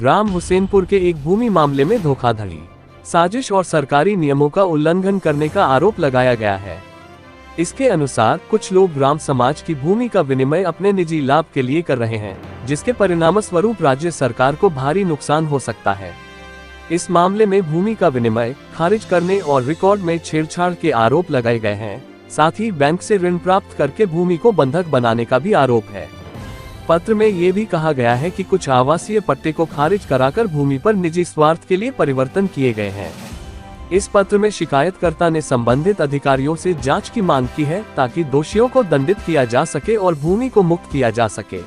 ग्राम हुसैनपुर के एक भूमि मामले में धोखाधड़ी, साजिश और सरकारी नियमों का उल्लंघन करने का आरोप लगाया गया है। इसके अनुसार कुछ लोग ग्राम समाज की भूमि का विनिमय अपने निजी लाभ के लिए कर रहे हैं, जिसके परिणामस्वरूप राज्य सरकार को भारी नुकसान हो सकता है। इस मामले में भूमि का विनिमय खारिज करने और रिकॉर्ड में छेड़छाड़ के आरोप लगाए गए हैं। साथ ही बैंक से ऋण प्राप्त करके भूमि को बंधक बनाने का भी आरोप है। पत्र में ये भी कहा गया है कि कुछ आवासीय पट्टे को खारिज कराकर भूमि पर निजी स्वार्थ के लिए परिवर्तन किए गए हैं। इस पत्र में शिकायतकर्ता ने संबंधित अधिकारियों से जांच की मांग की है, ताकि दोषियों को दंडित किया जा सके और भूमि को मुक्त किया जा सके।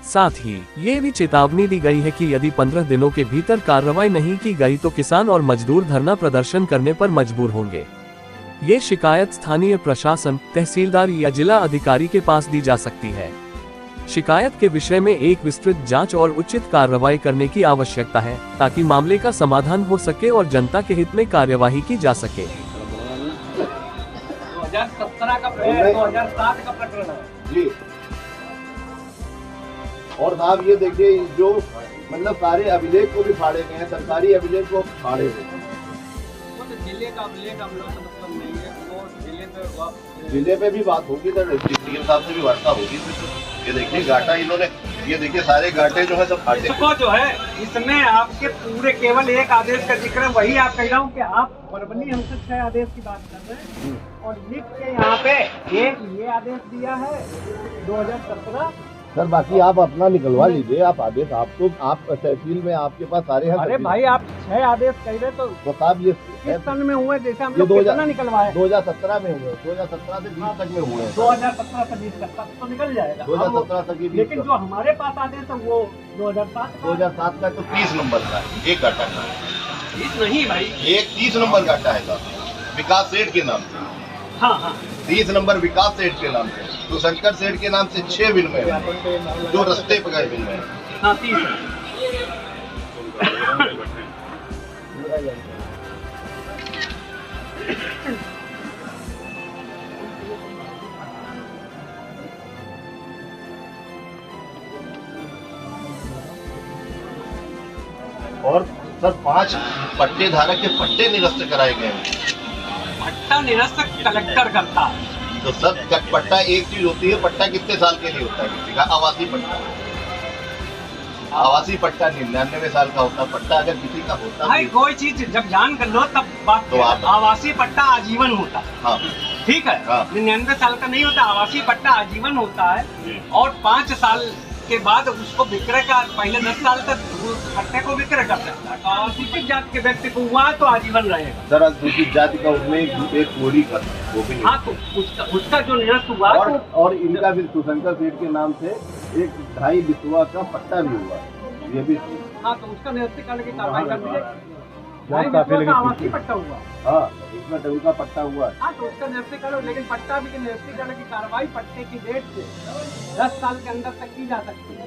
साथ ही ये भी चेतावनी दी गई है कि यदि 15 दिनों के भीतर कार्रवाई नहीं की गई तो किसान और मजदूर धरना प्रदर्शन करने पर मजबूर होंगे। ये शिकायत स्थानीय प्रशासन, तहसीलदार या जिला अधिकारी के पास दी जा सकती है। शिकायत के विषय में एक विस्तृत जांच और उचित कार्रवाई करने की आवश्यकता है, ताकि मामले का समाधान हो सके और जनता के हित में कार्यवाही की जा सके। 2017 का प्रकरण, 2007 का प्रकरण है जी। और साहब ये देखिए, जो मतलब सारे अभिलेख को भी फाड़े गए हैं, सरकारी अभिलेख को फाड़े गए हैं। जिले का अभिलेख हम लोग का मतलब नहीं है, और जिले पे भी बात होगी तो डीएम साहब से भी वार्ता होगी। ये देखिए घाटा इन्होंने, ये देखिए सारे घाटे जो है सब फाड़े। इसको जो है, इसमें आपके पूरे केवल एक आदेश का जिक्र है, वही आप कह रहा हूँ कि आप वर्बली हमसे 6 आदेश की बात कर रहे हैं और लिख के यहाँ पे एक ये आदेश दिया है 2017। सर बाकी आप अपना निकलवा लीजिए, आप आदेश, आपको आप तहसील में आपके पास सारे हैं। अरे भाई आप 6 आदेश कह रहे तो साहब ये किस सन में हुए? जैसे हम लोग कितना निकलवाए? 2017 में हुए, 2017 से 20 तक में हुए। 2017 से 20 तक तो निकल जाएगा 2017 तक। लेकिन जो हमारे पास आदेश तो वो 2007 का तो 30 नंबर का एक घाटा का। 30 नहीं भाई, एक 30 नंबर घाटा है साहब, विकास सेठ के नाम से। हाँ 30 नंबर विकास सेठ के नाम से, तो शंकर सेठ के नाम से 6 विनिमय जो रस्ते पे गए विनिमय। हाँ 30 और सर 5 पट्टे धारक के पट्टे निरस्त कराए गए हैं। पट्टा निरस्त कलेक्टर करता है। तो सर पट्टा एक चीज होती है, पट्टा कितने साल के लिए होता है किसी का? आवासीय पट्टा, आवासीय पट्टा 99 साल का होता है। पट्टा अगर किसी का होता भाई कोई चीज जब जान कर लो तब बात तो आवासीय पट्टा आजीवन होता है। हाँ ठीक है, 99 साल का नहीं होता, आवासीय पट्टा आजीवन होता है। और 5 साल के बाद उसको विक्रय का, पहले 10 साल तक पट्टे को विक्रय कर सकता है। तो अनुसूचित जाति के व्यक्ति को हुआ तो आजीवन रहेगा। सर अनुसूचित जाति का उसमें एक कोड़ी का वो भी। हाँ तो उसका जो निरस्त हुआ और इनका भी शंकर सेठ के नाम से एक 2.5 बिस्वा का पट्टा भी हुआ, ये भी। हाँ तो उसका निरस्त करने की कार्रवाई कर दी जाएगी। आवासीय पट्टा हुआ, हाँ उसमें टेबल का पट्टा हुआ। हाँ तो उसका निरस्त करो, लेकिन पट्टा भी निरस्त करने की कार्रवाई पट्टे की डेट से 10 साल के अंदर तक की जा सकती है।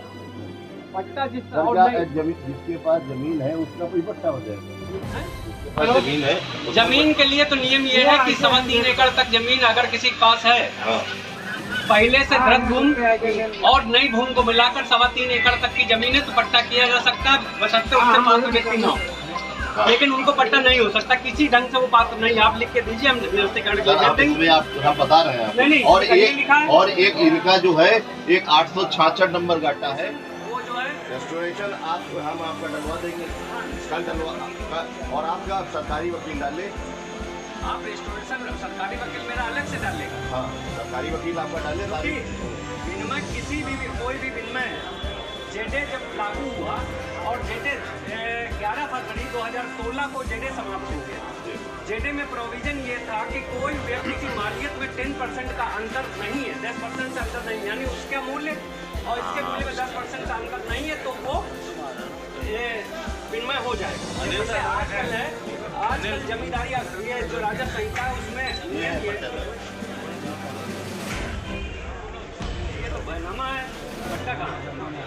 पट्टा जिसके पास जमीन है उसका कोई पट्टा हो जाएगा। जमीन है, जमीन के लिए तो नियम ये है कि 3.25 एकड़ तक जमीन अगर किसी के पास है, पहले से धृत भूमि और नई भूमि को मिलाकर 3.25 एकड़ तक की जमीन है तो पट्टा किया जा सकता है, बशर्ते उससे पात्र व्यक्ति न हो। लेकिन उनको पट्टा नहीं हो सकता, किसी ढंग से वो पात्र नहीं। आप लिख के दीजिए, हम निरस्तीकरण देंगे। आप बता रहे हैं नहीं, और एक इनका जो है एक 866 नंबर घाटा है, वो जो है रेस्टोरेशन हम आपका डलवा देंगे कल डलवा। और आपका सरकारी वकील डाले, आप रेस्टोरेशन सरकारी वकील मेरा अलग से डालेगा। हाँ सरकारी वकील आपका डाले। विनिमय किसी भी कोई भी विनिमय जेडे जब लागू हुआ और जेडे 11 फरवरी 2016 को जेडे समाप्त हो गया। जेडे में प्रोविजन ये था कि कोई व्यक्ति की मालियत में 10% का अंतर नहीं है, 10% से अंतर नहीं, यानी उसके मूल्य और इसके मूल्य में 10% का अंतर नहीं है तो वो ये विनिमय हो जाएगा। आजकल जमींदारी ये जो राजस्व संहिता है उसमें ये तो बैनामा है, पट्टा कहाँ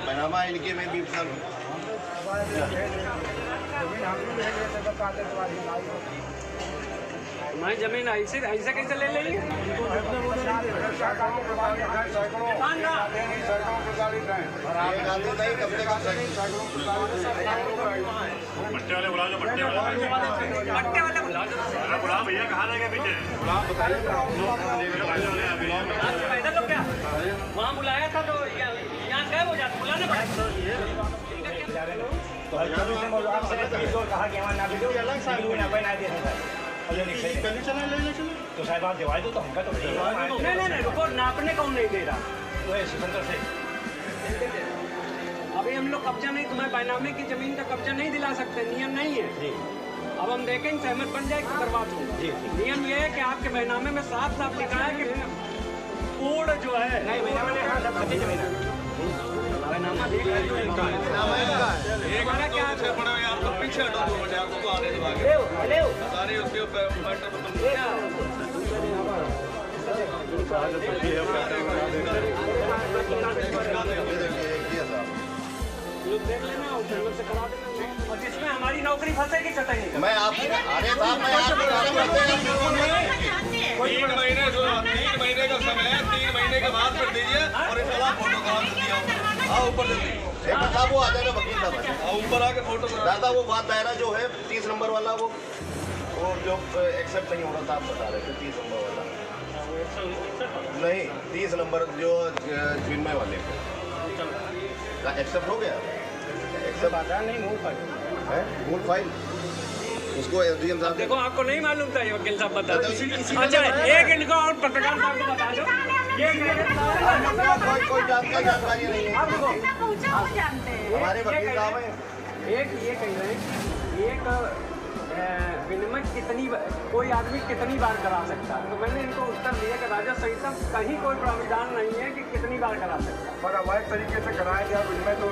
बैनामा इनके में भी सर मैं जमीन ऐसे ऐसे कैसे ले लेंगे? बट्टे वाले बुला दो, बट्टे वाले बुला भैया, कहाँ रह गए पीछे? पैदा तो क्या वहाँ बुलाया था तो यहाँ गए हो जाते, बुलाना पड़ा। तो साहब आप दिवाली दो तो हमका तो नहीं रुको, नापने कौन नहीं दे रहा? अभी हम लोग कब्जा नहीं, तुम्हें बैनामे की जमीन का कब्जा नहीं दिला सकते, नियम नहीं है। अब हम देखेंगे सहमत बन जाए तो करवा दूंगा। नियम ये है कि आपके बैनामे में साफ साफ लिखा है कि कोड जो है बैनामा देख रहे देख लेना और जंगल से करा देना, और जिसमें हमारी नौकरी फंसेगी चटेंगे। मैं आप अरे साहब मैं आपको 3 महीने का समय है, 3 महीने के बाद फिर दीजिए और इस वाला फोटो करा दीजिए। हाँ ऊपर जल्दी साहब वो आ जाएगा वकील साहब, हाँ ऊपर आके फोटो करा। दादा वो बात दायरा जो है 30 नंबर वाला वो जो एक्सेप्ट नहीं हो रहा था, आप बता रहे थे 30 नंबर वाला नहीं, 30 नंबर जो जिनमय वाले का एक्सेप्ट हो गया, एक्सेप्ट आता नहीं है मूल फाइल उसको एसडीएम साहब देखो, आपको नहीं मालूम था ये वकील साहब बता दो। अच्छा एक इनको और पत्रकार साहब को बता दो, ये कोई जानकारी नहीं है, हमारे वकील साहब हैं। एक ये कह रहे हैं एक विनिमय कोई आदमी कितनी बार करा सकता है, तो मैंने इनको उत्तर दिया कि राजा संहिता कहीं कोई प्रावधान नहीं है कि कितनी बार करा सकता है। पर अवैध तरीके से कराया गया विनिमय तो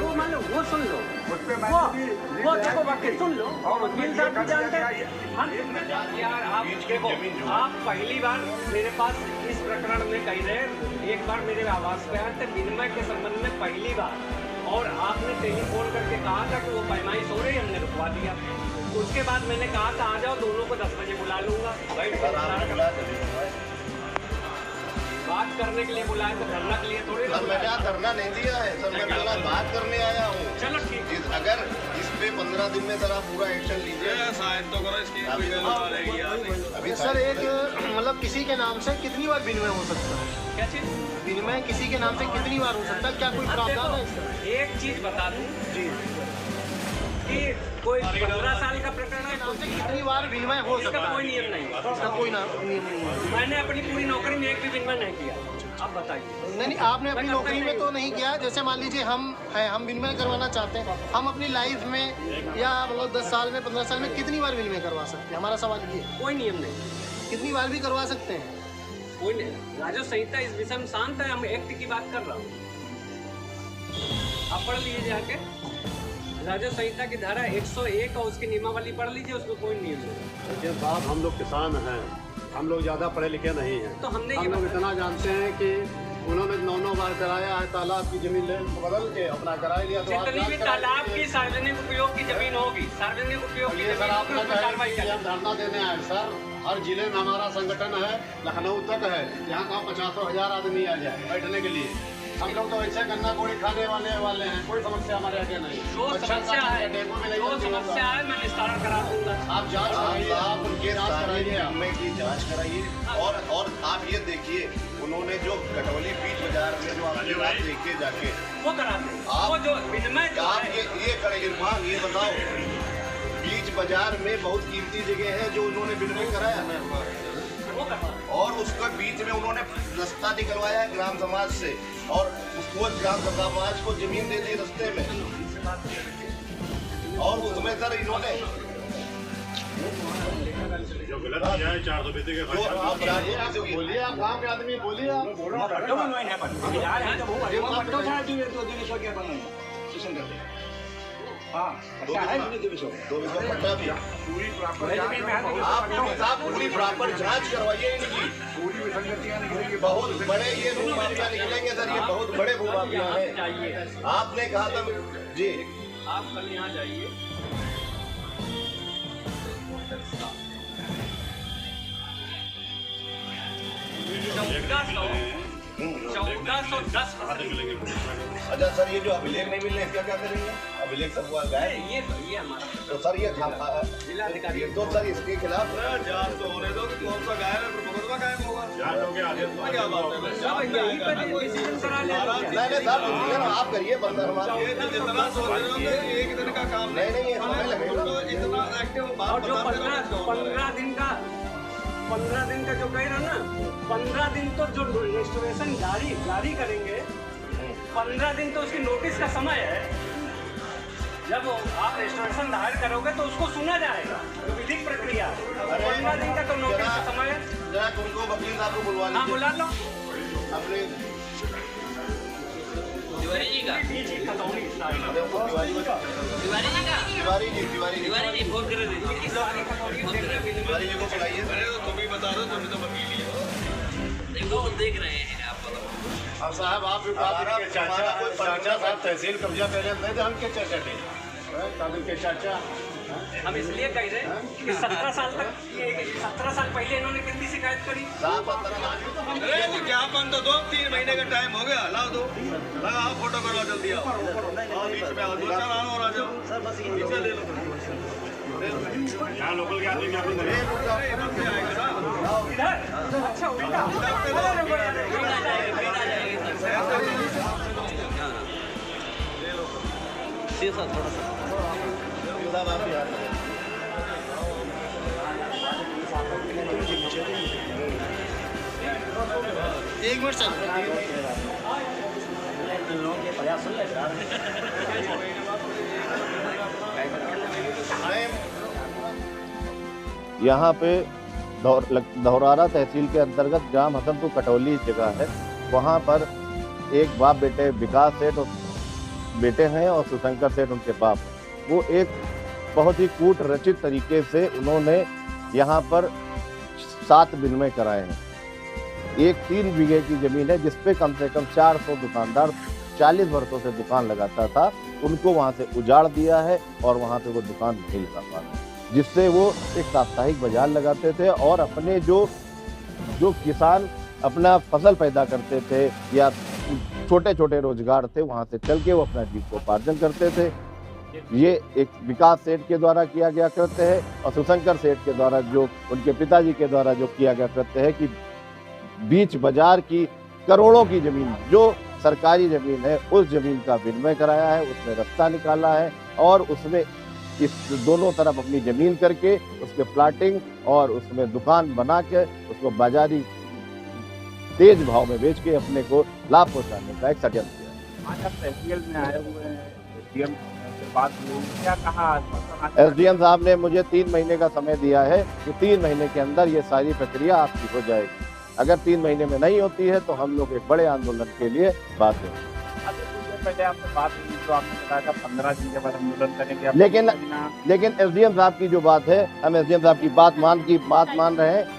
वो मान लो, वो सुन लो, वो देखो वकील सुन लो, और वकील साहब भी जानते हैं यार। आप देखो, आप पहली बार मेरे पास इस प्रकरण में कह रहे, एक बार मेरे आवास पे आए थे विनिमय के संबंध में पहली बार, और आपने टेलीफोन करके कहा था कि वो पैमाइश हो रही, हमने रुकवा दिया। उसके बाद मैंने कहा था आ जाओ, दोनों को 10 बजे बुला लूंगा, बात करने के लिए बुलाया, तो धरना के लिए थोड़ी। सर मैंने धरना नहीं दिया है सर, मैं मेरा बात करने आया हूँ। चलो ठीक है, अगर इस पे 15 दिन में सर आप पूरा एक्शन लीजिए, साइन तो करो इसकी, अभी सर एक मतलब किसी के नाम से कितनी बार विनिमय हो सकता है? क्या चीज? विनिमय किसी के नाम से कितनी बार हो सकता है? क्या कोई प्रावधान है इसका? एक चीज बता दूं जी, कि कोई 15 साल का प्रकरण है नाम से कितनी बार विनिमय हो इसका सकता कोई है? नियम नहीं है। इसका कोई नियम नहीं है। मैंने अपनी पूरी नौकरी में एक भी विनिमय नहीं किया। आप बताइए। नहीं, आपने अपनी नौकरी में तो नहीं किया। जैसे मान लीजिए हम विनिमय करवाना चाहते हैं, हम अपनी लाइफ में या मतलब 10 साल में 15 साल में कितनी बार विनिमय करवा सकते हैं? हमारा सवाल ये है। कोई नियम नहीं, कितनी बार भी करवा सकते हैं? कोई नहीं। राजस्व संहिता इस विषय में शांत है, हम एक्ट की बात कर रहा हूँ, आप पढ़ लीजिए जाके राजस्व संहिता की धारा 101 और उसकी नियमावली पढ़ लीजिए, उसमें कोई नियम नहीं। देखिए साहब, हम लोग किसान हैं, हम लोग ज़्यादा पढ़े लिखे नहीं हैं, तो हमने हम लोग इतना जानते हैं कि उन्होंने 9 बार कराया है, तालाब की जमीन ले बदल के अपना करा लिया। तो जितनी भी तालाब की सार्वजनिक उपयोग की जमीन होगी, सार्वजनिक उपयोग की ये सर आप जमीन पर कार्रवाई करें। हम धरना देने आए सर, हर जिले में हमारा संगठन है, लखनऊ तक है, यहाँ का 50,000 आदमी आ जाए बैठने के लिए। हम लोग तो ऐसे गन्ना कोड़ी खाने वाले हैं, कोई समस्या हमारे आगे नहीं। जो समस्या है, मैं निस्तारण करा दूंगा। आप जांच कराइए, आप उनकी जांच कराइए, विनिमय की जांच कराइए। और आप ये देखिए, उन्होंने जो कटौली बीच बाजार में जो आपने बात देखिए जाके वो कराते हैं। वो जो विनिमय जो आप है, ये करे इरफान, ये बताओ बीच बाजार में बहुत कीमती जगह है जो उन्होंने विनिमय कराया, वो करवाते हैं। और उसका बीच में उन्होंने रास्ता निकलवाया है ग्राम समाज से, और उसको ग्राम समाज को जमीन दे दी रास्ते में, और उसमें सर इन्होंने जो गलत किया है 420 के जो आप बोलिए, आप बोलिए, आप गाँव के आदमी बोलिए, आप दो विषय पट्टा भी आप पूरी प्रॉपर जांच करवाइए इनकी। पूरी विसंगतियां निकलेंगी। बहुत बड़े ये भू माफिया निकलेंगे सर, ये बहुत बड़े भू माफिया हैं। चाहिए, आपने कहा था जी, आप कल यहाँ जाइए। 1410 अच्छा सर, ये जो अभिलेख नहीं मिल रहे इसका क्या करेंगे? अभिलेख सब हुआ गायब। ये हमारा तो सर ये जिलाधिकारी तो सर इसके खिलाफ जांच तो होने दो कि कौन सा गायब है, फिर मुकदमा गायब होगा। जांच हो गया आदेश हुआ। क्या बात है? सब यही पे डिसीजन करा ले नहीं सर, आप करिए बंदा हमारा। ये तो जितना सोच रहे हो कि एक दिन का काम नहीं नहीं, ये समय लगेगा। तो इतना एक्टिव बात और जो बताते रहो। 15 दिन का जो कह रहा ना, 15 दिन तो जो रेस्टोरेशन जारी करेंगे, 15 दिन तो उसकी नोटिस का समय है। जब आप रेस्टोरेशन दायर करोगे तो उसको सुना जाएगा, तो विधिक प्रक्रिया है। 15 दिन का तो नोटिस का समय है। जरा तुमको वकील साहब को बुलवा हाँ, लीजिए बुला लो। अपने तिवारी जी का तिवारी जी तिवारी जी फोन कर रहे थे तिवारी जी को बुलाइए। अरे तो तुम ही बता दो, तुम तो वकील ही हो। देखो देख रहे हैं आप लोग। अब साहब आप भी हमारा कोई चाचा साहब तहसील कब्जा पहले नहीं थे, हम क्या चाचा थे काबिल के चाचा। हम इसलिए कह रहे हैं कि 17 साल पहले इन्होंने कितनी शिकायत करी। अरे वो ज्ञापन तो दो, 3 महीने का टाइम हो गया, लाओ दो, लगाओ फोटो करो जल्दी आओ। बीच में आओ, 2-4 आओ और आ जाओ, पीछे ले लो। यहाँ लोकल के आदमी क्या इधर से आएगा ना। इधर अच्छा उल्टा थोड़ा सा एक मिनट सर। यहाँ पे धौरारा तहसील के अंतर्गत जाम हसनपुर कटौली जगह है। वहाँ पर एक बाप बेटे विकास सेठ और बेटे हैं और सुशंकर सेठ उनके बाप। वो एक बहुत ही कूट रचित तरीके से उन्होंने यहाँ पर 7 विनिमय कराए हैं। एक 3 बीघे की जमीन है जिसपे कम से कम 400 दुकानदार 40 वर्षों से दुकान लगाता था, उनको वहाँ से उजाड़ दिया है और वहाँ पे वो दुकान नहीं लगा पा रहे, जिससे वो एक साप्ताहिक बाजार लगाते थे और अपने जो किसान अपना फसल पैदा करते थे या छोटे छोटे रोजगार थे वहाँ से चल के वो अपना जीविकोपार्जन करते थे। ये एक विकास सेठ के द्वारा किया गया कृत्य है और सुशंकर सेठ के द्वारा जो उनके पिताजी के द्वारा जो किया गया कृत्य है कि बीच बाजार की करोड़ों की जमीन जो सरकारी जमीन है उस जमीन का विनिमय कराया है, उसमें रास्ता निकाला है और उसमें इस दोनों तरफ अपनी जमीन करके उसके प्लाटिंग और उसमें दुकान बना के उसको बाजारी तेज भाव में बेच के अपने को लाभ पहुंचाने का एक षड्यंत्र किया। आज आप तहसील में आए हुए हैं, एसडीएम से बात हुई, क्या कहा? एसडीएम साहब ने मुझे 3 महीने का समय दिया है कि 3 महीने के अंदर ये सारी प्रक्रिया आपकी हो जाएगी। अगर 3 महीने में नहीं होती है तो हम लोग एक बड़े आंदोलन के लिए बात करेंगे। पहले आपसे बात हुई तो आपने बताया था 15 दिन के बाद आंदोलन करेंगे, लेकिन एसडीएम साहब की जो बात है, हम एसडीएम साहब की बात मान रहे हैं।